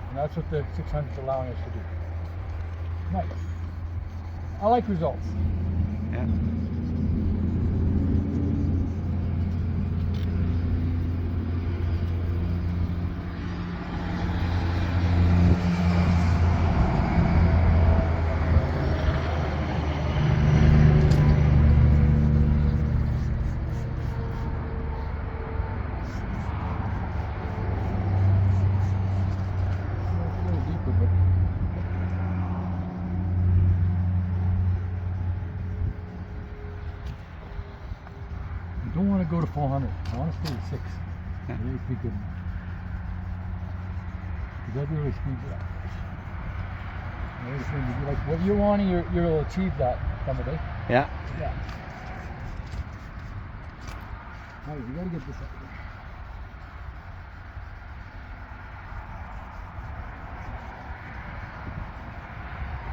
And that's what the 600 is allowing us to do. Nice. I like results. Yeah. I don't want to go to 400. I want to stay at 6. Yeah. That would be good enough. Because that really speeds it up. Like what you're wanting, you'll achieve that someday. Yeah. Yeah. Alright, we gotta get this up.